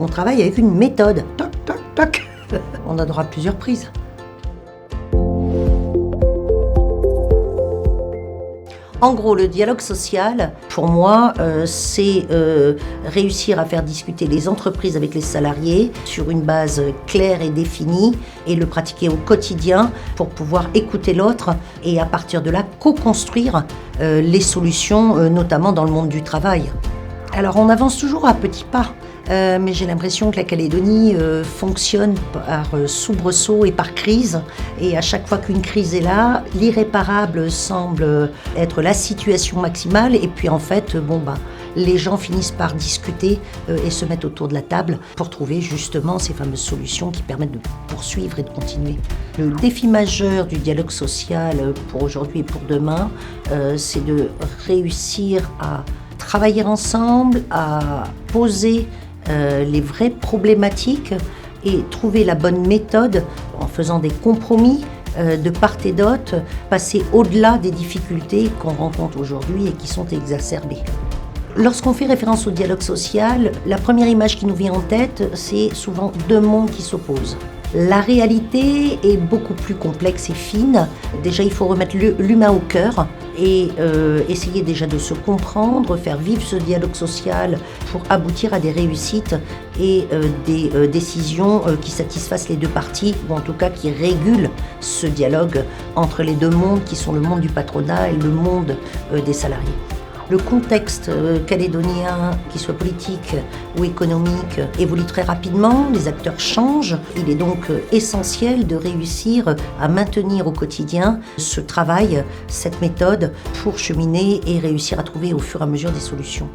On travaille avec une méthode. Toc, toc, toc. On donnera plusieurs prises. En gros, le dialogue social, pour moi, c'est réussir à faire discuter les entreprises avec les salariés sur une base claire et définie et le pratiquer au quotidien pour pouvoir écouter l'autre et à partir de là, co-construire les solutions, notamment dans le monde du travail. Alors, on avance toujours à petits pas. Mais j'ai l'impression que la Calédonie fonctionne par soubresaut et par crise. Et à chaque fois qu'une crise est là, l'irréparable semble être la situation maximale. Et puis en fait, les gens finissent par discuter et se mettre autour de la table pour trouver justement ces fameuses solutions qui permettent de poursuivre et de continuer. Le défi majeur du dialogue social pour aujourd'hui et pour demain, c'est de réussir à travailler ensemble, à poser les vraies problématiques et trouver la bonne méthode en faisant des compromis de part et d'autre, passer au-delà des difficultés qu'on rencontre aujourd'hui et qui sont exacerbées. Lorsqu'on fait référence au dialogue social, la première image qui nous vient en tête, c'est souvent deux mondes qui s'opposent. La réalité est beaucoup plus complexe et fine. Déjà, il faut remettre l'humain au cœur et essayer déjà de se comprendre, faire vivre ce dialogue social pour aboutir à des réussites et des décisions qui satisfassent les deux parties, ou en tout cas qui régulent ce dialogue entre les deux mondes qui sont le monde du patronat et le monde des salariés. Le contexte calédonien, qu'il soit politique ou économique, évolue très rapidement, les acteurs changent. Il est donc essentiel de réussir à maintenir au quotidien ce travail, cette méthode pour cheminer et réussir à trouver au fur et à mesure des solutions.